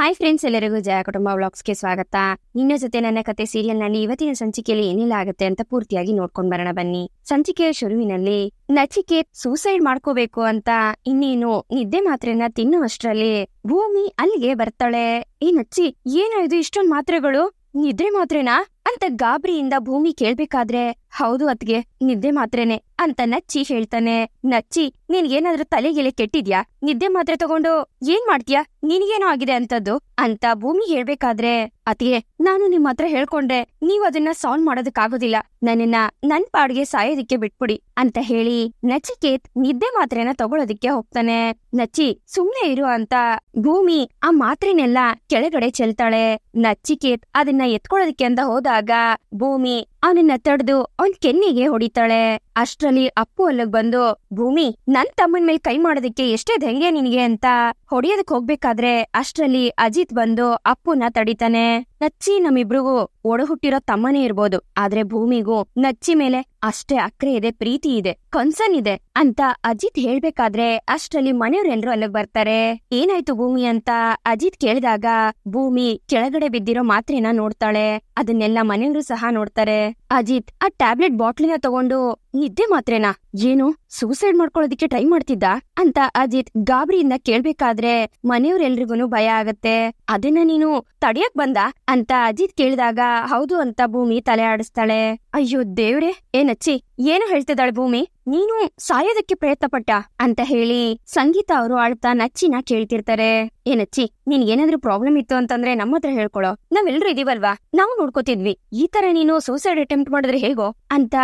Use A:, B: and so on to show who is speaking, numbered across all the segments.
A: Hi friends, ಎಲ್ಲರಿಗೂ ಜಯ ಕುಟುಂಬ ವ್ಲಾಗ್ಸ್ಗೆ ಸ್ವಾಗತ. ನಿನ್ನ ಜೊತೆ ನನ್ನ ಕತೆ ಸೀರಿಯಲ್ ನಲ್ಲಿ ಇವತ್ತಿನ ಸಂಚಿಕೆಯಲ್ಲಿ ಏನೆಲ್ಲ ಆಗುತ್ತೆ ಅಂತ ಪೂರ್ತಿಯಾಗಿ ನೋಡ್ಕೊಂಡ್ ಬರೋಣ ಬನ್ನಿ. ಸಂಚಿಕೆಯ ಶುರುವಿನಲ್ಲಿ ನಚಿಕೇತ್ ಸೂಸೈಡ್ ಮಾಡ್ಕೋಬೇಕು ಅಂತ ಇನ್ನೇನು ನಿದ್ದೆ ಮಾತ್ರೆನ ತಿನ್ನುವಷ್ಟರಲ್ಲಿ ಭೂಮಿ ಅಲ್ಲಿಗೆ ಬರ್ತಾಳೆ. ನಚ್ಚಿ, ಏನೋ ಇದು ಇಷ್ಟೊಂದ್ ಮಾತ್ರೆಗಳು, ನಿದ್ರೆ ಮಾತ್ರೆನಾ ಅಂತ ಗಾಬರಿಯಿಂದ ಭೂಮಿ ಕೇಳ್ಬೇಕಾದ್ರೆ, ಹೌದು ಅತ್ಗೆ, ನಿದ್ದೆ ಮಾತ್ರೆನೆ ಅಂತ ನಚ್ಚಿ ಹೇಳ್ತಾನೆ. ನಚ್ಚಿ, ನಿನ್ಗೇನಾದ್ರೂ ತಲೆಗೆಲೆ ಕೆಟ್ಟಿದ್ಯಾ? ನಿದ್ದೆ ಮಾತ್ರೆ ತಗೊಂಡು ಏನ್ ಮಾಡ್ತೀಯಾ? ನಿನ್ಗೇನೋ ಆಗಿದೆ ಅಂತದ್ದು ಅಂತ ಭೂಮಿ ಹೇಳ್ಬೇಕಾದ್ರೆ, ಅತಿಗೆ, ನಾನು ನಿಮ್ ಹತ್ರ ಹೇಳ್ಕೊಂಡ್ರೆ ನೀವ್ ಅದನ್ನ ಸಾಲ್ವ್ ಮಾಡೋದಕ್ಕಾಗೋದಿಲ್ಲ, ನನ್ನನ್ನ ನನ್ ಪಾಡ್ಗೆ ಸಾಯೋದಿಕ್ಕೆ ಬಿಟ್ಬಿಡಿ ಅಂತ ಹೇಳಿ ನಚಿಕೇತ್ ನಿದ್ದೆ ಮಾತ್ರೆನ ತಗೊಳೋದಿಕ್ಕೆ ಹೋಗ್ತಾನೆ. ನಚ್ಚಿ, ಸುಮ್ನೆ ಇರು ಅಂತ ಭೂಮಿ ಆ ಮಾತ್ರೆನೆಲ್ಲ ಕೆಳಗಡೆ ಚೆಲ್ತಾಳೆ. ನಚಿಕೇತ್ ಅದನ್ನ ಎತ್ಕೊಳ್ಳೋದಿಕ್ಕೆ ಅಂತ ಹೋದಾಗ ಭೂಮಿ ಅವನನ್ನ ತಡೆದು ಅವನ್ ಕೆನ್ನಿಗೆ ಹೊಡಿತಾಳೆ. ಅಷ್ಟ್ರಲ್ಲಿ ಅಪ್ಪು ಅಲ್ಲಿಗ್ ಬಂದು, ಭೂಮಿ, ನನ್ ತಮ್ಮನ್ ಮೇಲೆ ಕೈ ಮಾಡೋದಕ್ಕೆ ಎಷ್ಟೇ ಧೈರ್ಯ ನಿನಗೆ ಅಂತ ಹೊಡಿಯೋದಕ್ ಹೋಗ್ಬೇಕಾದ್ರೆ ಅಷ್ಟ್ರಲ್ಲಿ ಅಜಿತ್ ಬಂದು ಅಪ್ಪುನ ತಡಿತಾನೆ. ನಚ್ಚಿ ನಮ್ಮಿಬ್ರಿಗೂ ಒಡ ಹುಟ್ಟಿರೋ ತಮ್ಮನೇ ಇರ್ಬೋದು, ಆದ್ರೆ ಭೂಮಿಗೂ ನಚ್ಚಿ ಮೇಲೆ ಅಷ್ಟೇ ಅಕ್ರೆ ಇದೆ, ಪ್ರೀತಿ ಇದೆ, ಕನ್ಸರ್ನ್ ಇದೆ ಅಂತ ಅಜಿತ್ ಹೇಳ್ಬೇಕಾದ್ರೆ ಅಷ್ಟ್ರಲ್ಲಿ ಮನೆಯವ್ರೆಲ್ರು ಅಲ್ಲಿಗ್ ಬರ್ತಾರೆ. ಏನಾಯ್ತು ಭೂಮಿ ಅಂತ ಅಜಿತ್ ಕೇಳಿದಾಗ ಭೂಮಿ ಕೆಳಗಡೆ ಬಿದ್ದಿರೋ ಮಾತ್ರೆನ ನೋಡ್ತಾಳೆ. ಅದನ್ನೆಲ್ಲ ಮನೆಯವರು ಸಹ ನೋಡ್ತಾರೆ. ಅಜಿತ್ ಆ ಟ್ಯಾಬ್ಲೆಟ್ ಬಾಟ್ಲಿನ ತಗೊಂಡು, ನಿದ್ದೆ ಮಾತ್ರೆನಾ? ಏನು, ಸೂಸೈಡ್ ಮಾಡ್ಕೊಳ್ಳೋದಿಕ್ಕೆ ಟ್ರೈ ಮಾಡ್ತಿದ್ದ ಅಂತ ಅಜಿತ್ ಗಾಬರಿಯಿಂದ ಕೇಳ್ಬೇಕಾದ್ರೆ ಮನೆಯವ್ರೆಲ್ರಿಗೂ ಭಯ ಆಗತ್ತೆ. ಅದನ್ನ ನೀನು ತಡಿಯಕ್ ಬಂದ ಅಂತ ಅಜಿತ್ ಕೇಳಿದಾಗ ಹೌದು ಅಂತ ಭೂಮಿ ತಲೆ ಆಡಿಸ್ತಾಳೆ. ಅಯ್ಯೋ ದೇವ್ರೆ, ಏನಚ್ಚಿ, ಏನು ಹೇಳ್ತಿದ್ದಾಳೆ ಭೂಮಿ? ನೀನು ಸಾಯೋದಕ್ಕೆ ಪ್ರಯತ್ನ ಪಟ್ಟ ಅಂತ ಹೇಳಿ ಸಂಗೀತ ಅವರು ಆಳ್ತಾ ನಚ್ಚಿನ ಕೇಳ್ತಿರ್ತಾರೆ. ಏನಚ್ಚಿ, ನಿನ್ ಏನಾದ್ರೂ ಪ್ರಾಬ್ಲಮ್ ಇತ್ತು ಅಂತಂದ್ರೆ ನಮ್ಮ ಹತ್ರ ಹೇಳ್ಕೊಳೋ, ನಾವೆಲ್ರೂ ಇದೀವಲ್ವಾ, ನಾವು ನೋಡ್ಕೋತಿದ್ವಿ. ಈ ತರ ನೀನು ಸೂಸೈಡ್ ಅಟೆಂಪ್ಟ್ ಮಾಡಿದ್ರೆ ಹೇಗೋ ಅಂತ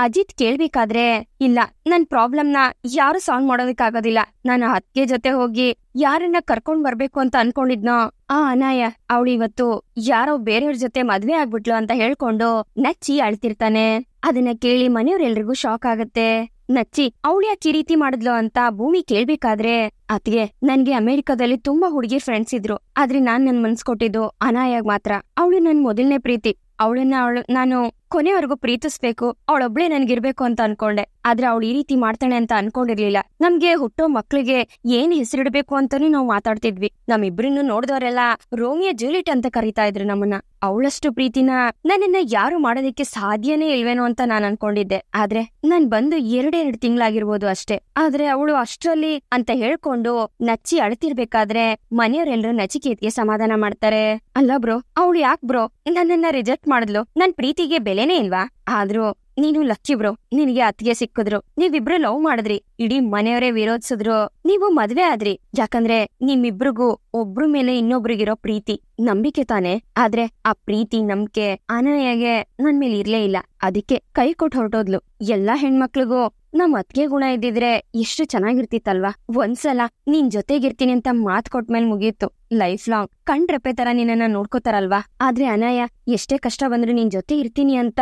A: ಅಜಿತ್ ಕೇಳ್ಬೇಕಾದ್ರೆ, ಇಲ್ಲ, ನನ್ ಪ್ರಾಬ್ಲಮ್ನ ಯಾರು ಸಾಲ್ವ್ ಮಾಡೋದಕ್ಕಾಗೋದಿಲ್ಲ. ನಾನು ಅತ್ತಿಗೆ ಜೊತೆ ಹೋಗಿ ಯಾರನ್ನ ಕರ್ಕೊಂಡ್ ಬರ್ಬೇಕು ಅಂತ ಅನ್ಕೊಂಡಿದ್ನೋ ಆ ಅನಾಯ ಅವಳು ಇವತ್ತು ಯಾರೋ ಬೇರೆಯವ್ರ ಜೊತೆ ಮದ್ವೆ ಆಗ್ಬಿಟ್ಲು ಅಂತ ಹೇಳ್ಕೊಂಡು ನಚ್ಚಿ ಅಳ್ತಿರ್ತಾನೆ. ಅದನ್ನ ಕೇಳಿ ಮನೆಯವ್ರೆಲ್ರಿಗೂ ಶಾಕ್ ಆಗತ್ತೆ. ನಚ್ಚಿ ಅವಳು ಯಾಕೆ ಈ ರೀತಿ ಮಾಡಿದ್ಲು ಅಂತ ಭೂಮಿ ಕೇಳ್ಬೇಕಾದ್ರೆ, ಅತ್ಗೆ, ನನ್ಗೆ ಅಮೆರಿಕಾದಲ್ಲಿ ತುಂಬಾ ಹುಡುಗಿ ಫ್ರೆಂಡ್ಸ್ ಇದ್ರು, ಆದ್ರೆ ನಾನ್ ನನ್ ಮನ್ಸ್ ಕೊಟ್ಟಿದ್ದು ಅನಾಯಾಗ್ ಮಾತ್ರ. ಅವಳು ನನ್ ಮೊದಲನೇ ಪ್ರೀತಿ, ಅವಳನ್ನ ನಾನು ಕೊನೆವರೆಗೂ ಪ್ರೀತಿಸ್ಬೇಕು, ಅವಳೊಬ್ಳೆ ನನ್ಗಿರ್ಬೇಕು ಅಂತ ಅನ್ಕೊಂಡೆ. ಆದ್ರೆ ಅವಳು ಈ ರೀತಿ ಮಾಡ್ತಾಳೆ ಅಂತ ಅನ್ಕೊಂಡಿರ್ಲಿಲ್ಲ. ನಮ್ಗೆ ಹುಟ್ಟೋ ಮಕ್ಳಿಗೆ ಏನ್ ಹೆಸರಿಡ್ಬೇಕು ಅಂತಾನೂ ನಾವು ಮಾತಾಡ್ತಿದ್ವಿ. ನಮ್ಮಿಬ್ರನ್ನು ನೋಡಿದವರೆಲ್ಲ ರೋಮಿಯೋ ಜೂಲಿಯಟ್ ಅಂತ ಕರೀತಾ ಇದ್ರು ನಮ್ಮನ್ನ. ಅವಳಷ್ಟು ಪ್ರೀತಿನ ನನ್ನನ್ನ ಯಾರು ಮಾಡೋದಕ್ಕೆ ಸಾಧ್ಯನೇ ಇಲ್ವೇನೋ ಅಂತ ನಾನ್ ಅನ್ಕೊಂಡಿದ್ದೆ. ಆದ್ರೆ ನಾನ್ ಬಂದು 2 ತಿಂಗಳಾಗಿರ್ಬೋದು ಅಷ್ಟೇ. ಆದ್ರೆ ಅವಳು ಅಷ್ಟ್ರಲ್ಲಿ ಅಂತ ಹೇಳ್ಕೊಂಡು ನಚ್ಚಿ ಅಳ್ತಿರ್ಬೇಕಾದ್ರೆ ಮನೆಯವರೆಲ್ಲರೂ ನಚಿಕೇತ್ಗೆ ಸಮಾಧಾನ ಮಾಡ್ತಾರೆ. ಅಲ್ಲ ಬ್ರೋ, ಅವಳು ಯಾಕ್ ಬ್ರೋ ನನ್ನನ್ನ ರಿಜೆಕ್ಟ್ ಮಾಡಿದ್ಲು? ನನ್ ಪ್ರೀತಿಗೆ ಬೆಲೆನೇ ಇಲ್ವಾ? ಆದ್ರೂ ನೀನು ಲಕ್ಕಿ ಬ್ರೋ, ನಿನಗೆ ಅತ್ತಿಗೆ ಸಿಕ್ಕಿದ್ರು, ನೀವಿಬ್ರು ಲವ್ ಮಾಡಿದ್ರಿ, ಇಡೀ ಮನೆಯವರೇ ವಿರೋಧಿಸಿದ್ರು, ನೀವು ಮದ್ವೆ ಆದ್ರಿ. ಯಾಕಂದ್ರೆ ನಿಮ್ಮಿಬ್ರಿಗೂ ಒಬ್ರ ಮೇಲೆ ಇನ್ನೊಬ್ರಿಗಿರೋ ಪ್ರೀತಿ ನಂಬಿಕೆ ತಾನೆ. ಆದ್ರೆ ಆ ಪ್ರೀತಿ ನಂಬಿಕೆ ಅನಾಯಾಗೆ ನನ್ ಮೇಲೆ ಇರ್ಲೇ ಇಲ್ಲ, ಅದಕ್ಕೆ ಕೈ ಕೊಟ್ಟು ಹೊರಟೋದ್ಲು. ಎಲ್ಲಾ ಹೆಣ್ಮಕ್ಳಿಗೂ ನಮ್ ಅತ್ತಿಗೆ ಗುಣ ಇದ್ದಿದ್ರೆ ಎಷ್ಟು ಚೆನ್ನಾಗಿರ್ತಿತ್ತಲ್ವಾ. ಒಂದ್ಸಲ ನಿನ್ ಜೊತೆಗಿರ್ತೀನಿ ಅಂತ ಮಾತ್ ಕೊಟ್ಮೇಲೆ ಮುಗೀತು, ಲೈಫ್ ಲಾಂಗ್ ಕಣ್ರೆಪ್ಪೆ ತರ ನಿನ್ನನ್ನ ನೋಡ್ಕೋತಾರಲ್ವಾ. ಆದ್ರೆ ಅನಾಯ ಎಷ್ಟೇ ಕಷ್ಟ ಬಂದ್ರು ನಿನ್ ಜೊತೆ ಇರ್ತೀನಿ ಅಂತ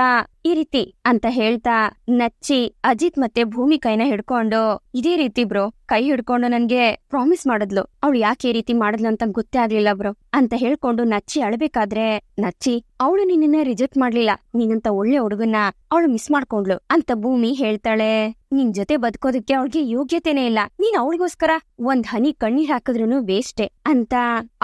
A: ಈ ರೀತಿ ಅಂತ ಹೇಳ್ತಾ ನಚ್ಚಿ ಅಜಿತ್ ಮತ್ತೆ ಭೂಮಿ ಕೈನ ಹಿಡ್ಕೊಂಡು, ಇದೇ ರೀತಿ ಬ್ರೋ ಕೈ ಹಿಡ್ಕೊಂಡು ನನ್ಗೆ ಪ್ರಾಮಿಸ್ ಮಾಡಿದ್ಲು. ಅವಳು ಯಾಕೆ ಈ ರೀತಿ ಮಾಡಿದ್ಲು ಅಂತ ಗೊತ್ತೇ ಆಗ್ಲಿಲ್ಲ ಬ್ರೋ ಅಂತ ಹೇಳ್ಕೊಂಡು ನಚ್ಚಿ ಅಳ್ಬೇಕಾದ್ರೆ, ನಚ್ಚಿ ಅವಳು ನಿನ್ನ ರಿಜೆಕ್ಟ್ ಮಾಡ್ಲಿಲ್ಲ, ನೀನಂತ ಒಳ್ಳೆ ಹುಡುಗನ್ನ ಅವಳು ಮಿಸ್ ಮಾಡ್ಕೊಂಡ್ಲು ಅಂತ ಭೂಮಿ ಹೇಳ್ತಾಳೆ. ನಿನ್ ಜೊತೆ ಬದುಕೋದಕ್ಕೆ ಅವಳಿಗೆ ಯೋಗ್ಯತೆನೇ ಇಲ್ಲ, ನೀನ್ ಅವಳಿಗೋಸ್ಕರ ಒಂದ್ ಹನಿ ಕಣ್ಣೀರ್ ಹಾಕಿದ್ರುನು ವೇಸ್ಟೆ ಅಂತ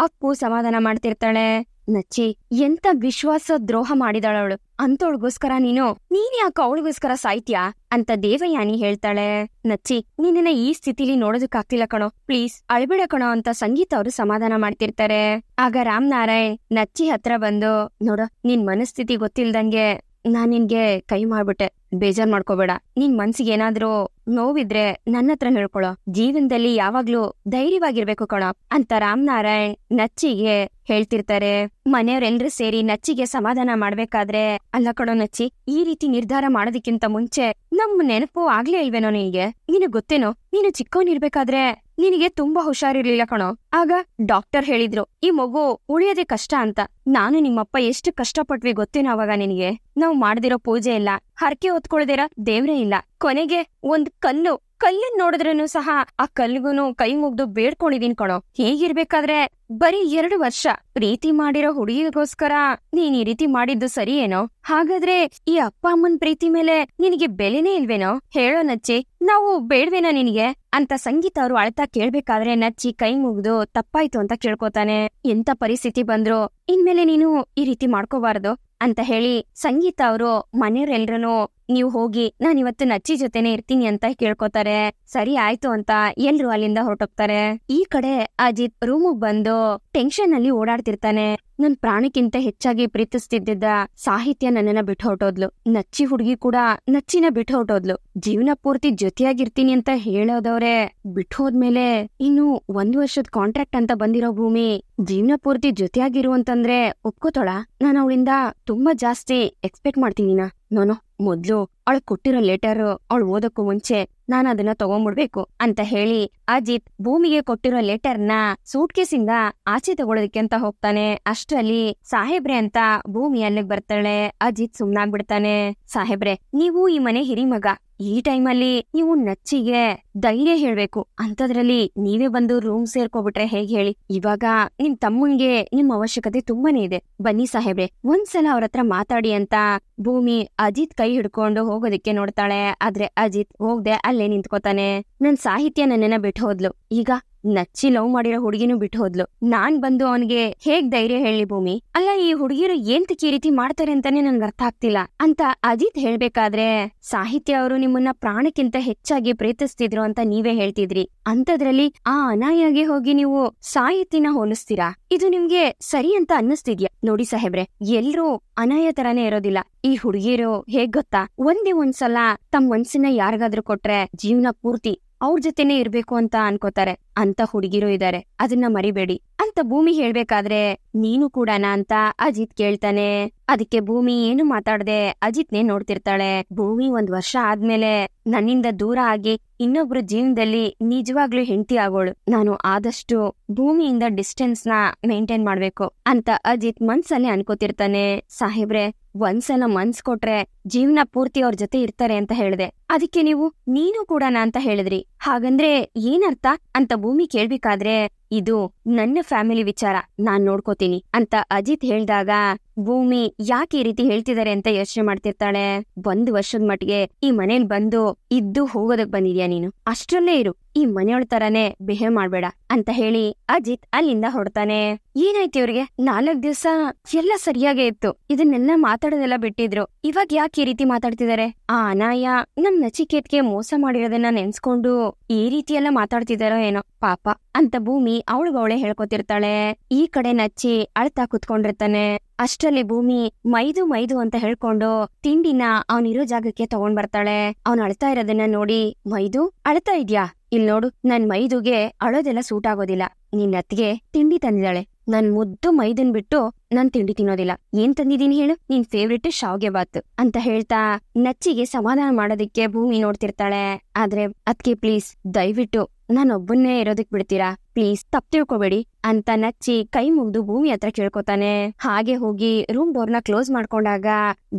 A: ಅಪ್ಪು ಸಮಾಧಾನ ಮಾಡ್ತಿರ್ತಾಳೆ. ನಚ್ಚಿ, ಎಂತ ವಿಶ್ವಾಸ ದ್ರೋಹ ಮಾಡಿದಾಳವಳು, ಅಂತವಳಿಗೋಸ್ಕರ ನೀನ್ ಯಾಕೆ ಅವಳಿಗೋಸ್ಕರ ಸಾಯ್ತ್ಯಾ ಅಂತ ದೇವಯಾನಿ ಹೇಳ್ತಾಳೆ. ನಚ್ಚಿ, ನಿನ್ನ ಈ ಸ್ಥಿತಿಲಿ ನೋಡೋದಕ್ಕಾಗ್ತಿಲ್ಲ ಕಣೋ, ಪ್ಲೀಸ್ ಅಳ್ಬಿಡ ಕಣೋ ಅಂತ ಸಂಗೀತ ಅವರು ಸಮಾಧಾನ ಮಾಡ್ತಿರ್ತಾರೆ. ಆಗ ರಾಮನಾರಾಯಣ್ ನಚ್ಚಿ ಹತ್ರ ಬಂದು, ನೋಡ, ನಿನ್ ಮನಸ್ಥಿತಿ ಗೊತ್ತಿಲ್ದಂಗೆ ನಾನ್ ನಿನ್ಗೆ ಕೈ ಮಾಡ್ಬಿಟ್ಟೆ, ಬೇಜಾರ್ ಮಾಡ್ಕೋಬೇಡ. ನಿನ್ ಮನ್ಸಿಗೆ ಏನಾದ್ರೂ ನೋವಿದ್ರೆ ನನ್ನ ಹತ್ರ ಹೇಳ್ಕೊಳೋ, ಜೀವನದಲ್ಲಿ ಯಾವಾಗ್ಲೂ ಧೈರ್ಯವಾಗಿರ್ಬೇಕು ಕಣೋ ಅಂತ ರಾಮನಾರಾಯಣ್ ನಚ್ಚಿಗೆ ಹೇಳ್ತಿರ್ತಾರೆ. ಮನೆಯವ್ರೆಲ್ರೂ ಸೇರಿ ನಚ್ಚಿಗೆ ಸಮಾಧಾನ ಮಾಡ್ಬೇಕಾದ್ರೆ, ಅಲ್ಲ ಕಣೋ ನಚ್ಚಿ, ಈ ರೀತಿ ನಿರ್ಧಾರ ಮಾಡೋದಕ್ಕಿಂತ ಮುಂಚೆ ನಮ್ ನೆನಪು ಆಗ್ಲೇ ಇಲ್ವೇನೋ ನಿನಗೆ? ನಿನಗ್ ಗೊತ್ತೇನೋ, ನೀನು ಚಿಕ್ಕವನಿರ್ಬೇಕಾದ್ರೆ ನಿನಗೆ ತುಂಬಾ ಹುಷಾರಿರ್ಲಿಲ್ಲ ಕಣೋ. ಆಗ ಡಾಕ್ಟರ್ ಹೇಳಿದ್ರು ಈ ಮಗು ಉಳಿಯೋದೇ ಕಷ್ಟ ಅಂತ. ನಾನು ನಿಮ್ಮಪ್ಪ ಎಷ್ಟು ಕಷ್ಟಪಟ್ವಿ ಗೊತ್ತೇನೋ ಅವಾಗ ನಿನಗೆ? ನಾವ್ ಮಾಡ್ದಿರೋ ಪೂಜೆ ಇಲ್ಲ, ಹರಕೆ ಹೊತ್ಕೊಳ್ದಿರ ದೇವ್ರೇ ಇಲ್ಲ, ಕೊನೆಗೆ ಒಂದ್ ಕಲ್ಲು ಕಲ್ಲನ್ ನೋಡಿದ್ರೂ ಸಹ ಆ ಕಲ್ಗುನು ಕೈ ಮುಗ್ದು ಬೇಡ್ಕೊಂಡಿದೀನ್ ಕಣೋ. ಹೀಗಿರ್ಬೇಕಾದ್ರೆ ಬರೀ 2 ವರ್ಷ ಪ್ರೀತಿ ಮಾಡಿರೋ ಹುಡುಗಿಗೋಸ್ಕರ ನೀನ್ ಈ ರೀತಿ ಮಾಡಿದ್ದು ಸರಿ ಏನೋ? ಹಾಗಾದ್ರೆ ಈ ಅಪ್ಪ ಅಮ್ಮನ್ ಪ್ರೀತಿ ಮೇಲೆ ನಿನಗೆ ಬೆಲೆನೇ ಇಲ್ವೇನೋ? ಹೇಳೋ ನಚ್ಚಿ, ನಾವು ಬೇಡ್ವೇನಾ ನಿನಗೆ ಅಂತ ಸಂಗೀತ ಅವರು ಅಳ್ತಾ ಕೇಳ್ಬೇಕಾದ್ರೆ ನಚ್ಚಿ ಕೈ ಮುಗ್ದು ತಪ್ಪಾಯ್ತು ಅಂತ ಕೇಳ್ಕೊತಾನೆ. ಎಂತ ಪರಿಸ್ಥಿತಿ ಬಂದ್ರು ಇನ್ಮೇಲೆ ನೀನು ಈ ರೀತಿ ಮಾಡ್ಕೋಬಾರ್ದು ಅಂತ ಹೇಳಿ ಸಂಗೀತ ಅವರು ಮನೆಯವರೆಲ್ರೂ ನೀವು ಹೋಗಿ ನಾನಿವತ್ತು ನಚ್ಚಿ ಜೊತೆನೆ ಇರ್ತೀನಿ ಅಂತ ಕೇಳ್ಕೊತಾರೆ. ಸರಿ ಆಯ್ತು ಅಂತ ಎಲ್ರು ಅಲ್ಲಿಂದ ಹೊರಟೋಗ್ತಾರೆ. ಈ ಕಡೆ ಅಜಿತ್ ರೂಮಿಗ್ ಬಂದು ಟೆನ್ಷನ್ ಅಲ್ಲಿ ಓಡಾಡ್ತಿರ್ತಾನೆ. ನನ್ ಪ್ರಾಣಕ್ಕಿಂತ ಹೆಚ್ಚಾಗಿ ಪ್ರೀತಿಸ್ತಿದ್ದ ಸಾಹಿತ್ಯ ನನ್ನನ್ನ ಬಿಟ್ಟು ಹೊರಟೋದ್ಲು. ನಚ್ಚಿ ಹುಡುಗಿ ಕೂಡ ನಚ್ಚಿನ ಬಿಟ್ಟು ಹೊರಟೋದ್ಲು. ಜೀವನ ಪೂರ್ತಿ ಜೊತೆಯಾಗಿರ್ತೀನಿ ಅಂತ ಹೇಳೋದವ್ರೆ ಬಿಟ್ಟು ಹೋದ್ಮೇಲೆ ಇನ್ನು 1 ವರ್ಷದ ಕಾಂಟ್ರಾಕ್ಟ್ ಅಂತ ಬಂದಿರೋ ಭೂಮಿ ಜೀವನ ಪೂರ್ತಿ ಜೊತೆಯಾಗಿರು ಅಂತಂದ್ರೆ ಒಪ್ಕೋತಾಳ? ನಾನು ಅವಳಿಂದ ತುಂಬಾ ಜಾಸ್ತಿ ಎಕ್ಸ್ಪೆಕ್ಟ್ ಮಾಡ್ತೀನಿ. ನೋನು ಮೊದ್ಲು ಅವಳು ಕೊಟ್ಟಿರೋ ಲೆಟರ್ ಅವಳು ಓದಕ್ಕೂ ಮುಂಚೆ ನಾನು ಅದನ್ನ ತಗೊಂಡ್ಬಿಡ್ಬೇಕು ಅಂತ ಹೇಳಿ ಅಜಿತ್ ಭೂಮಿಗೆ ಕೊಟ್ಟಿರೋ ಲೆಟರ್ನ ಸೂಟ್ ಕೇಸಿಂದ ಆಚೆ ತಗೊಳೋದಕ್ಕೆ ಅಂತ ಹೋಗ್ತಾನೆ. ಅಷ್ಟರಲ್ಲಿ ಸಾಹೇಬ್ರೆ ಅಂತ ಭೂಮಿ ಅಲ್ಲಿಗೆ ಬರ್ತಾಳೆ. ಅಜಿತ್ ಸುಮ್ನಾಗ್ಬಿಡ್ತಾನೆ. ಸಾಹೇಬ್ರೆ, ನೀವು ಈ ಮನೆ ಹಿರಿಮಗ, ಈ ಟೈಮಲ್ಲಿ ನೀವು ನಚ್ಚಿಗೆ ಧೈರ್ಯ ಹೇಳ್ಬೇಕು. ಅಂತದ್ರಲ್ಲಿ ನೀವೇ ಬಂದು ರೂಮ್ ಸೇರ್ಕೊಬಿಟ್ರೆ ಹೇಗ್ ಹೇಳಿ? ಇವಾಗ ನಿಮ್ ತಮ್ಮಂಗೆ ನಿಮ್ ಅವಶ್ಯಕತೆ ತುಂಬಾನೇ ಇದೆ. ಬನ್ನಿ ಸಾಹೇಬ್ರೆ, ಒಂದ್ಸಲ ಅವ್ರ ಹತ್ರ ಮಾತಾಡಿ ಅಂತ ಭೂಮಿ ಅಜಿತ್ ಕೈ ಹಿಡ್ಕೊಂಡು ಹೋಗೋದಕ್ಕೆ ನೋಡ್ತಾಳೆ. ಆದ್ರೆ ಅಜಿತ್ ಹೋಗ್ದೆ ಅಲ್ಲೇ ನಿಂತ್ಕೋತಾನೆ. ನನ್ ಸಾಹಿತ್ಯ ನನ್ನನ್ನ ಬಿಟ್ಟು ಹೋದ್ಲು, ಈಗ ನಚ್ಚಿ ಲವ್ ಮಾಡಿರೋ ಹುಡುಗಿನೂ ಬಿಟ್ಟು ಹೋದ್ಲು. ನಾನ್ ಬಂದು ಅವನ್ಗೆ ಹೇಗ್ ಧೈರ್ಯ ಹೇಳಿ ಭೂಮಿ? ಅಲ್ಲ, ಈ ಹುಡುಗಿರು ಏಂತಕ್ಕೆ ಈ ರೀತಿ ಮಾಡ್ತಾರೆ ಅಂತಾನೆ ನನ್ಗೆ ಅರ್ಥ ಆಗ್ತಿಲ್ಲ ಅಂತ ಅಜಿತ್ ಹೇಳ್ಬೇಕಾದ್ರೆ, ಸಾಹಿತ್ಯ ಅವರು ನಿಮ್ಮನ್ನ ಪ್ರಾಣಕ್ಕಿಂತ ಹೆಚ್ಚಾಗಿ ಪ್ರೀತಿಸ್ತಿದ್ರು ಅಂತ ನೀವೇ ಹೇಳ್ತಿದ್ರಿ. ಅಂತದ್ರಲ್ಲಿ ಆ ಅನಾಯಾಗೆ ಹೋಗಿ ನೀವು ಸಾಹಿತ್ಯನ ಹೋಲಿಸ್ತೀರಾ? ಇದು ನಿಮ್ಗೆ ಸರಿ ಅಂತ ಅನ್ನಿಸ್ತಿದ್ಯಾ? ನೋಡಿ ಸಾಹೇಬ್ರೆ, ಎಲ್ರೂ ಅನಾಯ ತರಾನೇ ಇರೋದಿಲ್ಲ. ಈ ಹುಡುಗಿರು ಹೇಗ್ ಗೊತ್ತಾ, ಒಂದೇ ಒಂದ್ಸಲ ತಮ್ಮ ಮನ್ಸನ್ನ ಯಾರಿಗಾದ್ರೂ ಕೊಟ್ರೆ ಜೀವನ ಪೂರ್ತಿ ಅವ್ರ ಜೊತೆನೆ ಇರ್ಬೇಕು ಅಂತ ಅನ್ಕೋತಾರೆ. ಅಂತ ಹುಡುಗಿರು ಇದಾರೆ, ಅದನ್ನ ಮರಿಬೇಡಿ ಅಂತ ಭೂಮಿ ಹೇಳ್ಬೇಕಾದ್ರೆ, ನೀನು ಕೂಡನಾ ಅಂತ ಅಜಿತ್ ಕೇಳ್ತಾನೆ. ಅದಕ್ಕೆ ಭೂಮಿ ಏನು ಮಾತಾಡದೆ ಅಜಿತ್ನೇ ನೋಡ್ತಿರ್ತಾಳೆ. ಭೂಮಿ 1 ವರ್ಷ ಆದ್ಮೇಲೆ ನನ್ನಿಂದ ದೂರ ಆಗಿ ಇನ್ನೊಬ್ರು ಜೀವನದಲ್ಲಿ ನಿಜವಾಗ್ಲೂ ಹೆಂಡತಿ ಆಗೋಳು. ನಾನು ಆದಷ್ಟು ಭೂಮಿಯಿಂದ ಡಿಸ್ಟೆನ್ಸ್ ನ ಮೇಂಟೈನ್ ಮಾಡ್ಬೇಕು ಅಂತ ಅಜಿತ್ ಮನ್ಸಲ್ಲಿ ಅನ್ಕೋತಿರ್ತಾನೆ. ಸಾಹೇಬ್ರೆ, ಒಂದ್ಸಲ ಮನ್ಸ್ ಕೊಟ್ರೆ ಜೀವನ ಪೂರ್ತಿ ಅವ್ರ ಜೊತೆ ಇರ್ತಾರೆ ಅಂತ ಹೇಳ್ದೆ. ಅದಕ್ಕೆ ನೀವು ನೀನು ಕೂಡನಾ ಅಂತ ಹೇಳಿದ್ರಿ. ಹಾಗಂದ್ರೆ ಏನರ್ಥ ಅಂತ ಭೂಮಿ ಕೇಳ್ಬೇಕಾದ್ರೆ, ಇದು ನನ್ನ ಫ್ಯಾಮಿಲಿ ವಿಚಾರ, ನಾನ್ ನೋಡ್ಕೋತೀನಿ ಅಂತ ಅಜಿತ್ ಹೇಳ್ದಾಗ ಭೂಮಿ ಯಾಕೆ ಈ ರೀತಿ ಹೇಳ್ತಿದಾರೆ ಅಂತ ಯೋಚನೆ ಮಾಡ್ತಿರ್ತಾಳೆ. 1 ವರ್ಷದ ಮಟ್ಟಿಗೆ ಈ ಮನೇಲಿ ಬಂದು ಇದ್ದು ಹೋಗೋದಕ್ ಬಂದಿದ್ಯಾ ನೀನು? ಅಷ್ಟ್ರಲ್ಲೇ ಇರು, ಈ ಮನೆಯೊಳ ತರಾನೇ ಬಿಹೇವ್ ಮಾಡ್ಬೇಡ ಅಂತ ಹೇಳಿ ಅಜಿತ್ ಅಲ್ಲಿಂದ ಹೊಡ್ತಾನೆ. ಏನಾಯ್ತು ಇವ್ರಿಗೆ? 4 ದಿವಸ ಎಲ್ಲ ಸರಿಯಾಗೇ ಇತ್ತು, ಇದನ್ನೆಲ್ಲ ಮಾತಾಡೋದೆಲ್ಲ ಬಿಟ್ಟಿದ್ರು. ಇವಾಗ ಯಾಕೆ ಈ ರೀತಿ ಮಾತಾಡ್ತಿದಾರೆ? ಆ ಅನಾಯ ನಮ್ ನಚಿಕೇತ್ಗೆ ಮೋಸ ಮಾಡಿರೋದನ್ನ ನೆನ್ಸ್ಕೊಂಡು ಈ ರೀತಿ ಎಲ್ಲ ಮಾತಾಡ್ತಿದಾರೋ ಏನೋ ಪಾಪ ಅಂತ ಭೂಮಿ ಅವಳಿಗವಳೆ ಹೇಳ್ಕೊತಿರ್ತಾಳೆ. ಈ ಕಡೆ ನಚ್ಚಿ ಅಳ್ತಾ ಕುತ್ಕೊಂಡಿರ್ತಾನೆ. ಅಷ್ಟರಲ್ಲಿ ಭೂಮಿ ಮೈದು ಮೈದು ಅಂತ ಹೇಳ್ಕೊಂಡು ತಿಂಡಿನ ಅವನಿರೋ ಜಾಗಕ್ಕೆ ತಗೊಂಡ್ ಬರ್ತಾಳೆ. ಅವ್ನ್ ಅಳ್ತಾ ಇರೋದನ್ನ ನೋಡಿ, ಮೈದು ಅಳ್ತಾ ಇದ್ಯಾ? ಇಲ್ ನೋಡು, ನನ್ ಮೈದುಗೆ ಅಳೋದೆಲ್ಲ ಸೂಟ್ ಆಗೋದಿಲ್ಲ. ನಿನ್ ಅತ್ತಿಗೆ ತಿಂಡಿ ತಂದಿದ್ದಾಳೆ. ನನ್ ಮುದ್ದು ಮೈದನ್ ಬಿಟ್ಟು ನಾನ್ ತಿಂಡಿ ತಿನ್ನೋದಿಲ್ಲ. ಏನ್ ತಂದಿದೀನಿ ಹೇಳು? ನಿನ್ ಫೇವ್ರೆಟ್ ಶಾವ್ಗೆ ಬಾತ್ ಅಂತ ಹೇಳ್ತಾ ನಚ್ಚಿಗೆ ಸಮಾಧಾನ ಮಾಡೋದಿಕ್ಕೆ ಭೂಮಿ ನೋಡ್ತಿರ್ತಾಳೆ. ಆದ್ರೆ ಅದ್ಕೆ ಪ್ಲೀಸ್ ದಯವಿಟ್ಟು ನಾನೊಬ್ಬನ್ನೇ ಇರೋದಕ್ ಬಿಡ್ತೀರಾ? ಪ್ಲೀಸ್ ತಪ್ಪು ತಿಳ್ಕೊಬೇಡಿ ಅಂತ ನಚ್ಚಿ ಕೈ ಮುಗ್ದು ಭೂಮಿ ಹತ್ರ ಕೇಳ್ಕೊತಾನೆ. ಹಾಗೆ ಹೋಗಿ ರೂಮ್ ಡೋರ್ನ ಕ್ಲೋಸ್ ಮಾಡ್ಕೊಂಡಾಗ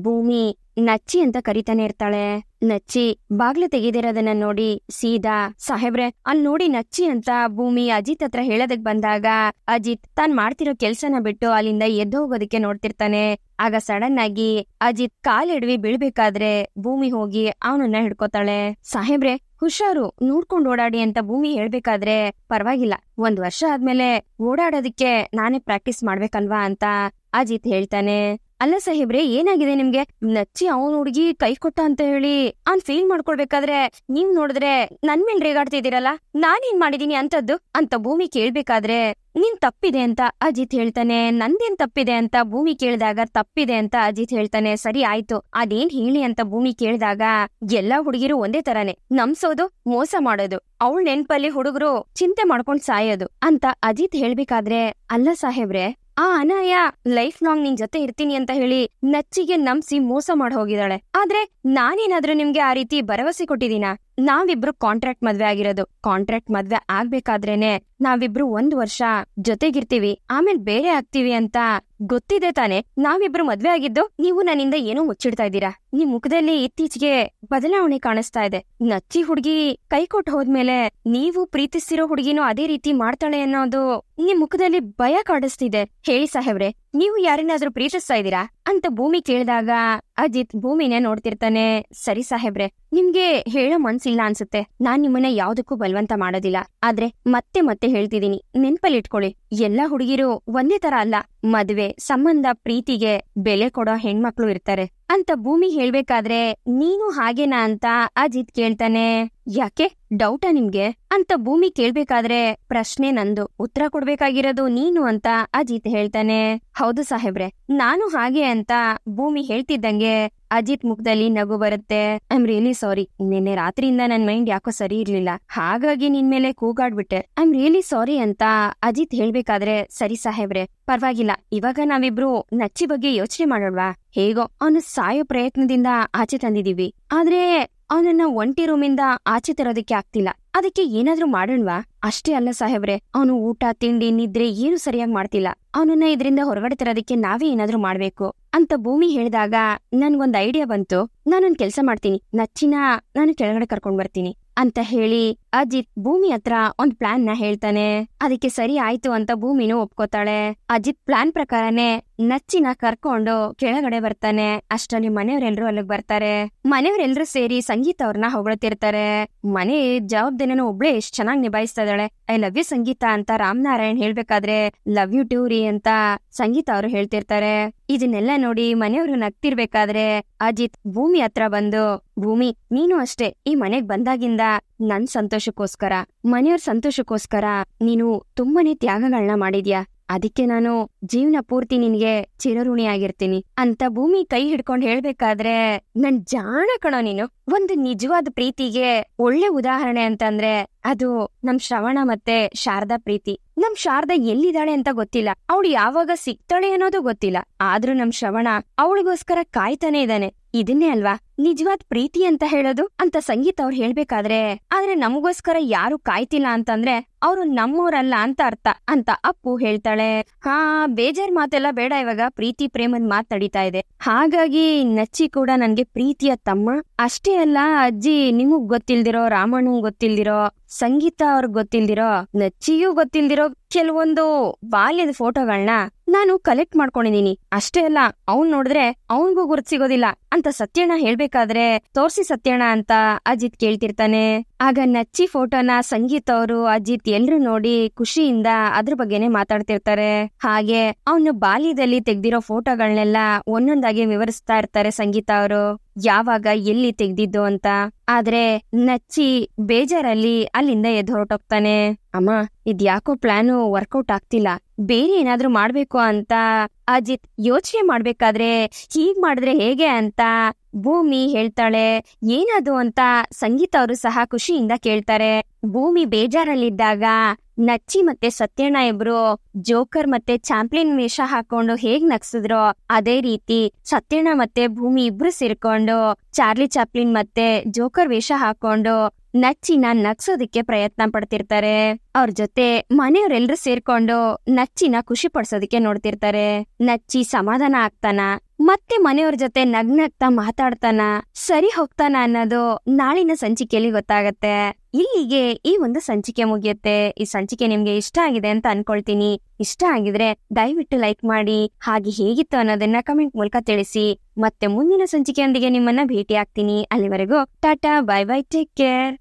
A: ಭೂಮಿ ನಚ್ಚಿ ಅಂತ ಕರಿತಾನೆ ಇರ್ತಾಳೆ. ನಚ್ಚಿ ಬಾಗ್ಲು ತೆಗೆದಿರೋದನ್ನ ನೋಡಿ ಸೀದಾ, ಸಾಹೇಬ್ರೆ ಅಲ್ಲಿ ನೋಡಿ ನಚ್ಚಿ ಅಂತ ಭೂಮಿ ಅಜಿತ್ ಹತ್ರ ಹೇಳೋದಕ್ ಬಂದಾಗ ಅಜಿತ್ ತಾನ್ ಮಾಡ್ತಿರೋ ಕೆಲ್ಸನ ಬಿಟ್ಟು ಅಲ್ಲಿಂದ ಎದ್ದು ಹೋಗೋದಕ್ಕೆ ನೋಡ್ತಿರ್ತಾನೆ. ಆಗ ಸಡನ್ ಆಗಿ ಅಜಿತ್ ಕಾಲಿಡ್ವಿ ಬೀಳ್ಬೇಕಾದ್ರೆ ಭೂಮಿ ಹೋಗಿ ಅವನನ್ನ ಹಿಡ್ಕೋತಾಳೆ. ಸಾಹೇಬ್ರೆ ಹುಷಾರು, ನೋಡ್ಕೊಂಡ್ ಓಡಾಡಿ ಅಂತ ಭೂಮಿ ಹೇಳ್ಬೇಕಾದ್ರೆ, ಪರವಾಗಿಲ್ಲ 1 ವರ್ಷ ಆದ್ಮೇಲೆ ಓಡಾಡೋದಿಕ್ಕೆ ನಾನೇ ಪ್ರಾಕ್ಟೀಸ್ ಮಾಡ್ಬೇಕಲ್ವಾ ಅಂತ ಅಜಿತ್ ಹೇಳ್ತಾನೆ. ಅಲ್ಲ ಸಾಹೇಬ್ರೆ, ಏನಾಗಿದೆ ನಿಮ್ಗೆ? ನಚ್ಚಿ ಅವನ್ ಹುಡುಗಿ ಕೈ ಕೊಟ್ಟ ಅಂತ ಹೇಳಿ ಅವ್ನ್ ಫೀಲ್ ಮಾಡ್ಕೊಳ್ಬೇಕಾದ್ರೆ ನೀವ್ ನೋಡಿದ್ರೆ ನನ್ ಮೇಲ್ ರೇಗಾಡ್ತಿದ್ದೀರಲ್ಲ, ನಾನೇನ್ ಮಾಡಿದೀನಿ ಅಂತದ್ದು ಅಂತ ಭೂಮಿ ಕೇಳ್ಬೇಕಾದ್ರೆ, ನಿನ್ ತಪ್ಪಿದೆ ಅಂತ ಅಜಿತ್ ಹೇಳ್ತಾನೆ. ನಂದೇನ್ ತಪ್ಪಿದೆ ಅಂತ ಭೂಮಿ ಕೇಳಿದಾಗ, ತಪ್ಪಿದೆ ಅಂತ ಅಜಿತ್ ಹೇಳ್ತಾನೆ. ಸರಿ ಆಯ್ತು, ಅದೇನ್ ಹೇಳಿ ಅಂತ ಭೂಮಿ ಕೇಳಿದಾಗ, ಎಲ್ಲಾ ಹುಡುಗಿರು ಒಂದೇ ತರಾನೇ, ನಂಬ್ಸೋದು, ಮೋಸ ಮಾಡೋದು, ಅವಳ ನೆನ್ಪಲ್ಲಿ ಹುಡುಗರು ಚಿಂತೆ ಮಾಡ್ಕೊಂಡ್ ಸಾಯೋದು ಅಂತ ಅಜಿತ್ ಹೇಳ್ಬೇಕಾದ್ರೆ, ಅಲ್ಲ ಸಾಹೇಬ್ರೆ, ಆ ಅನಾಯ ಲೈಫ್ ಲಾಂಗ್ ನಿನ್ ಜೊತೆ ಇರ್ತೀನಿ ಅಂತ ಹೇಳಿ ನಚ್ಚಿಗೆ ನಂಬ್ಸಿ ಮೋಸ ಮಾಡಿ ಹೋಗಿದ್ದಾಳೆ. ಆದ್ರೆ ನಾನೇನಾದ್ರೂ ನಿಮ್ಗೆ ಆ ರೀತಿ ಭರವಸೆ ಕೊಟ್ಟಿದೀನಾ? ನಾವಿಬ್ರು ಕಾಂಟ್ರಾಕ್ಟ್ ಮದ್ವೆ ಆಗಿರೋದು. ಕಾಂಟ್ರಾಕ್ಟ್ ಮದ್ವೆ ಆಗ್ಬೇಕಾದ್ರೇನೆ ನಾವಿಬ್ರು 1 ವರ್ಷ ಜೊತೆಗಿರ್ತೀವಿ, ಆಮೇಲೆ ಬೇರೆ ಆಗ್ತೀವಿ ಅಂತ ಗೊತ್ತಿದೆ ತಾನೆ ನಾವಿಬ್ರು ಮದ್ವೆ ಆಗಿದ್ದು. ನೀವು ನನ್ನಿಂದ ಏನೋ ಮುಚ್ಚಿಡ್ತಾ ಇದ್ದೀರಾ. ನಿಮ್ ಮುಖದಲ್ಲಿ ಇತ್ತೀಚೆಗೆ ಬದಲಾವಣೆ ಕಾಣಿಸ್ತಾ ಇದೆ. ನಚ್ಚಿ ಹುಡುಗಿ ಕೈ ಕೊಟ್ಟು ಹೋದ್ಮೇಲೆ ನೀವು ಪ್ರೀತಿಸ್ತಿರೋ ಹುಡುಗಿನೂ ಅದೇ ರೀತಿ ಮಾಡ್ತಾಳೆ ಅನ್ನೋದು ನಿಮ್ ಮುಖದಲ್ಲಿ ಭಯ ಕಾಡಿಸ್ತಿದೆ. ಹೇಳಿ ಸಾಹೇಬ್ರೆ, ನೀವು ಯಾರನ್ನಾದ್ರೂ ಪ್ರೀತಿಸ್ತಾ ಇದ್ದೀರಾ ಅಂತ ಭೂಮಿ ಕೇಳಿದಾಗ ಅಜಿತ್ ಭೂಮಿನೇ ನೋಡ್ತಿರ್ತಾನೆ. ಸರಿ ಸಾಹೇಬ್ರೆ, ನಿಮ್ಗೆ ಹೇಳೋ ಮನ್ಸಿಲ್ಲ ಅನ್ಸುತ್ತೆ. ನಾನ್ ನಿಮ್ಮನ್ನ ಯಾವ್ದಕ್ಕೂ ಬಲವಂತ ಮಾಡೋದಿಲ್ಲ. ಆದ್ರೆ ಮತ್ತೆ ಮತ್ತೆ ಹೇಳ್ತಿದೀನಿ, ನೆನ್ಪಲ್ಲಿಟ್ಕೊಳ್ಳಿ, ಎಲ್ಲಾ ಹುಡುಗಿರು ಒಂದೇ ತರ ಅಲ್ಲ. ಮದ್ವೆ, ಸಂಬಂಧ, ಪ್ರೀತಿಗೆ ಬೆಲೆ ಕೊಡೋ ಹೆಣ್ಮಕ್ಳು ಇರ್ತಾರೆ ಅಂತ ಭೂಮಿ ಹೇಳ್ಬೇಕಾದ್ರೆ ನೀನು ಹಾಗೇನಾ ಅಂತ ಅಜಿತ್ ಕೇಳ್ತಾನೆ. ಯಾಕೆ ಡೌಟಾ ನಿಮ್ಗೆ ಅಂತ ಭೂಮಿ ಕೇಳ್ಬೇಕಾದ್ರೆ ಪ್ರಶ್ನೆ ನಂದು, ಉತ್ತರ ಕೊಡ್ಬೇಕಾಗಿರೋದು ನೀನು ಅಂತ ಅಜಿತ್ ಹೇಳ್ತಾನೆ. ಹೌದು ಸಾಹೇಬ್ರೆ, ನಾನು ಹಾಗೆ ಅಂತ ಭೂಮಿ ಹೇಳ್ತಿದ್ದಂಗೆ ಅಜಿತ್ ಮುಖದಲ್ಲಿ ನಗು ಬರುತ್ತೆ. ಐ ಆಮ್ ರಿಯಲಿ ಸಾರಿ, ನಿನ್ನೆ ರಾತ್ರಿಯಿಂದ ನನ್ ಮೈಂಡ್ ಯಾಕೋ ಸರಿ ಇರ್ಲಿಲ್ಲ, ಹಾಗಾಗಿ ನಿನ್ ಮೇಲೆ ಕೂಗಾಡ್ಬಿಟ್ಟೆ. ಐ ಆಮ್ ರಿಯಲಿ ಸಾರಿ ಅಂತ ಅಜಿತ್ ಹೇಳ್ಬೇಕಾದ್ರೆ ಸರಿ ಸಾಹೇಬ್ರೆ, ಪರವಾಗಿಲ್ಲ, ಇವಾಗ ನಾವಿಬ್ರು ನಚ್ಚಿ ಬಗ್ಗೆ ಯೋಚನೆ ಮಾಡೋಣವಾ? ಹೇಗೋ ಅವನು ಸಾಯೋ ಪ್ರಯತ್ನದಿಂದ ಆಚೆ ತಂದಿದೀವಿ, ಆದ್ರೆ ಅವನನ್ನ ಒಂಟಿ ರೂಮಿಂದ ಆಚೆ ತರೋದಕ್ಕೆ ಆಗ್ತಿಲ್ಲ. ಅದಕ್ಕೆ ಏನಾದ್ರೂ ಮಾಡೋಣವಾ? ಅಷ್ಟೇ ಅಲ್ಲ ಸಾಹೇಬ್ರೆ, ಅವನು ಊಟ ತಿಂಡಿ ನಿದ್ರೆ ಏನು ಸರಿಯಾಗಿ ಮಾಡ್ತಿಲ್ಲ. ಅವನನ್ನ ಇದರಿಂದ ಹೊರಗಡೆ ತರೋದಕ್ಕೆ ನಾವೇ ಏನಾದ್ರೂ ಮಾಡ್ಬೇಕು ಅಂತ ಭೂಮಿ ಹೇಳಿದಾಗ ನನ್ಗೊಂದ್ ಐಡಿಯಾ ಬಂತು. ನಾನೊಂದ್ ಕೆಲ್ಸ ಮಾಡ್ತೀನಿ, ನಚ್ಚಿನ ನಾನು ಕೆಳಗಡೆ ಕರ್ಕೊಂಡ್ ಬರ್ತೀನಿ ಅಂತ ಹೇಳಿ ಅಜಿತ್ ಭೂಮಿ ಹತ್ರ ಒಂದ್ ಪ್ಲಾನ್ ನ ಹೇಳ್ತಾನೆ. ಅದಕ್ಕೆ ಸರಿ ಆಯ್ತು ಅಂತ ಭೂಮಿನೂ ಒಪ್ಕೋತಾಳೆ. ಅಜಿತ್ ಪ್ಲಾನ್ ಪ್ರಕಾರನೇ ನಚ್ಚಿನ ಕರ್ಕೊಂಡು ಕೆಳಗಡೆ ಬರ್ತಾನೆ. ಅಷ್ಟರಲ್ಲಿ ಮನೆಯವರೆಲ್ರು ಅಲ್ಲಿಗ್ ಬರ್ತಾರೆ. ಮನೆಯವರೆಲ್ರು ಸೇರಿ ಸಂಗೀತ ಅವ್ರನ್ನ ಹೊಗಳ್ತಿರ್ತಾರೆ. ಮನೆ ಜವಾಬ್ದಾರಿನ ಒಬ್ಳೆ ಎಷ್ಟ್ ಚೆನ್ನಾಗ್ ನಿಭಾಯಿಸ್ತಾ ಇದ್ದಾಳೆ, ಐ ಲವ್ ಯು ಸಂಗೀತ ಅಂತ ರಾಮನಾರಾಯಣ್ ಹೇಳ್ಬೇಕಾದ್ರೆ ಲವ್ ಯು ಟೂ ರೀ ಅಂತ ಸಂಗೀತ ಅವರು ಹೇಳ್ತಿರ್ತಾರೆ. ಇದನ್ನೆಲ್ಲ ನೋಡಿ ಮನೆಯವರು ನಗ್ತಿರ್ಬೇಕಾದ್ರೆ ಅಜಿತ್ ಭೂಮಿ ಹತ್ರ ಬಂದು, ಭೂಮಿ ನೀನು ಅಷ್ಟೇ, ಈ ಮನೆಗ್ ಬಂದಾಗಿಂದ ನನ್ ಸಂತೋಷಕ್ಕೋಸ್ಕರ, ಮನೆಯವ್ರ ಸಂತೋಷಕ್ಕೋಸ್ಕರ ನೀನು ತುಂಬಾನೇ ತ್ಯಾಗಗಳನ್ನ ಮಾಡಿದ್ಯಾ. ಅದಕ್ಕೆ ನಾನು ಜೀವನ ಪೂರ್ತಿ ನಿನ್ಗೆ ಚಿರಋಣಿಯಾಗಿರ್ತೀನಿ ಅಂತ ಭೂಮಿ ಕೈ ಹಿಡ್ಕೊಂಡ್ ಹೇಳ್ಬೇಕಾದ್ರೆ, ನನ್ ಜಾಣ ಕಣೋ ನೀನು. ಒಂದು ನಿಜವಾದ ಪ್ರೀತಿಗೆ ಒಳ್ಳೆ ಉದಾಹರಣೆ ಅಂತಂದ್ರೆ ಅದು ನಮ್ ಶ್ರವಣ ಮತ್ತೆ ಶಾರದಾ ಪ್ರೀತಿ. ನಮ್ ಶಾರದಾ ಎಲ್ಲಿದ್ದಾಳೆ ಅಂತ ಗೊತ್ತಿಲ್ಲ, ಅವಳು ಯಾವಾಗ ಸಿಗ್ತಾಳೆ ಅನ್ನೋದು ಗೊತ್ತಿಲ್ಲ. ಆದ್ರೂ ನಮ್ ಶ್ರವಣ ಅವಳಿಗೋಸ್ಕರ ಕಾಯ್ತಾನೆ ಇದ್ದಾನೆ. ಇದನ್ನೇ ಅಲ್ವಾ ನಿಜವಾದ ಪ್ರೀತಿ ಅಂತ ಹೇಳೋದು ಅಂತ ಸಂಗೀತ ಅವ್ರು ಹೇಳ್ಬೇಕಾದ್ರೆ, ಆದ್ರೆ ನಮಗೋಸ್ಕರ ಯಾರು ಕಾಯ್ತಿಲ್ಲ ಅಂತಂದ್ರೆ ಅವ್ರು ನಮ್ಮೋರಲ್ಲ ಅಂತ ಅರ್ಥ ಅಂತ ಅಪ್ಪು ಹೇಳ್ತಾಳೆ. ಹಾ, ಬೇಜಾರ್ ಮಾತೆಲ್ಲ ಬೇಡ, ಇವಾಗ ಪ್ರೀತಿ ಪ್ರೇಮದ್ ಮಾತ್ ನಡೀತಾ ಇದೆ. ಹಾಗಾಗಿ ನಚ್ಚಿ ಕೂಡ ನನ್ಗೆ ಪ್ರೀತಿಯ ತಮ್ಮ. ಅಷ್ಟೇ ಅಲ್ಲ ಅಜ್ಜಿ, ನಿಮಗ್ ಗೊತ್ತಿಲ್ದಿರೋ, ರಾಮಣ್ಣಂಗ್ ಗೊತ್ತಿಲ್ದಿರೋ, ಸಂಗೀತ ಅವ್ರಿಗೆ ಗೊತ್ತಿಲ್ದಿರೋ, ನಚ್ಚಿಗೂ ಗೊತ್ತಿಲ್ದಿರೋ ಕೆಲವೊಂದು ಬಾಲ್ಯದ ಫೋಟೋಗಳನ್ನ ನಾನು ಕಲೆಕ್ಟ್ ಮಾಡ್ಕೊಂಡಿದೀನಿ. ಅಷ್ಟೇ ಅಲ್ಲ, ಅವ್ನ್ ನೋಡಿದ್ರೆ ಅವನ್ಗೂ ಗುರ್ತ್ ಸಿಗೋದಿಲ್ಲ ಅಂತ ಸತ್ಯಣ್ಣ ಹೇಳ್ಬೇಕಾದ್ರೆ, ತೋರ್ಸಿ ಸತ್ಯಣ್ಣ ಅಂತ ಅಜಿತ್ ಕೇಳ್ತಿರ್ತಾನೆ. ಆಗ ನಚ್ಚಿ ಫೋಟೋನ ಸಂಗೀತ ಅವರು ಅಜಿತ್ ಎಲ್ರು ನೋಡಿ ಖುಷಿಯಿಂದ ಅದ್ರ ಬಗ್ಗೆನೆ ಮಾತಾಡ್ತಿರ್ತಾರೆ. ಹಾಗೆ ಅವನು ಬಾಲ್ಯದಲ್ಲಿ ತೆಗ್ದಿರೋ ಫೋಟೋಗಳನ್ನೆಲ್ಲ ಒಂದೊಂದಾಗಿ ವಿವರಿಸ್ತಾ ಇರ್ತಾರೆ ಸಂಗೀತ ಅವರು, ಯಾವಾಗ ಎಲ್ಲಿ ತೆಗ್ದಿದ್ದು ಅಂತ. ಆದ್ರೆ ನಚ್ಚಿ ಬೇಜಾರಲ್ಲಿ ಅಲ್ಲಿಂದ ಎದ್ದು ಹೊರಟೋಗ್ತಾನೆ. ಅಮ್ಮ, ಇದ್ಯಾಕೋ ಪ್ಲಾನು ವರ್ಕೌಟ್ ಆಗ್ತಿಲ್ಲ, ಬೇರೆ ಏನಾದ್ರೂ ಮಾಡ್ಬೇಕು ಅಂತ ಅಜಿತ್ ಯೋಚನೆ ಮಾಡ್ಬೇಕಾದ್ರೆ, ಹೀಗ್ ಮಾಡಿದ್ರೆ ಹೇಗೆ ಅಂತ ಭೂಮಿ ಹೇಳ್ತಾಳೆ. ಏನದು ಅಂತ ಸಂಗೀತ ಅವರು ಸಹ ಖುಷಿಯಿಂದ ಕೇಳ್ತಾರೆ. ಭೂಮಿ ಬೇಜಾರಲ್ಲಿದ್ದಾಗ ನಚ್ಚಿ ಮತ್ತೆ ಸತ್ಯಣ್ಣ ಇಬ್ರು ಜೋಕರ್ ಮತ್ತೆ ಚಾಂಪ್ಲಿನ್ ವೇಷ ಹಾಕೊಂಡು ಹೇಗ್ ನಗ್ಸಿದ್ರೋ ಅದೇ ರೀತಿ ಸತ್ಯಣ್ಣ ಮತ್ತೆ ಭೂಮಿ ಇಬ್ರು ಸೇರ್ಕೊಂಡು ಚಾರ್ಲಿ ಚಾಪ್ಲಿನ್ ಮತ್ತೆ ಜೋಕರ್ ವೇಷ ಹಾಕೊಂಡು ನಚ್ಚಿನ ನಗ್ಸೋದಿಕ್ಕೆ ಪ್ರಯತ್ನ ಪಡ್ತಿರ್ತಾರೆ. ಅವ್ರ ಜೊತೆ ಮನೆಯವರೆಲ್ರು ಸೇರ್ಕೊಂಡು ನಚ್ಚಿನ ಖುಷಿ ಪಡ್ಸೋದಿಕ್ಕೆ ನೋಡ್ತಿರ್ತಾರೆ. ನಚ್ಚಿ ಸಮಾಧಾನ ಆಗ್ತಾನ, ಮತ್ತೆ ಮನೆಯವ್ರ ಜೊತೆ ನಗ್ನಗ್ತಾ ಮಾತಾಡ್ತಾನ, ಸರಿ ಹೋಗ್ತಾನ ಅನ್ನೋದು ನಾಳಿನ ಸಂಚಿಕೆಯಲ್ಲಿ ಗೊತ್ತಾಗತ್ತೆ. ಇಲ್ಲಿಗೆ ಈ ಒಂದು ಸಂಚಿಕೆ ಮುಗಿಯುತ್ತೆ. ಈ ಸಂಚಿಕೆ ನಿಮ್ಗೆ ಇಷ್ಟ ಆಗಿದೆ ಅಂತ ಅನ್ಕೊಳ್ತೀನಿ. ಇಷ್ಟ ಆಗಿದ್ರೆ ದಯವಿಟ್ಟು ಲೈಕ್ ಮಾಡಿ, ಹಾಗೆ ಹೇಗಿತ್ತು ಅನ್ನೋದನ್ನ ಕಮೆಂಟ್ ಮೂಲಕ ತಿಳಿಸಿ. ಮತ್ತೆ ಮುಂದಿನ ಸಂಚಿಕೆಯೊಂದಿಗೆ ನಿಮ್ಮನ್ನ ಭೇಟಿ ಆಗ್ತೀನಿ. ಅಲ್ಲಿವರೆಗೂ Tata, bye bye, take care.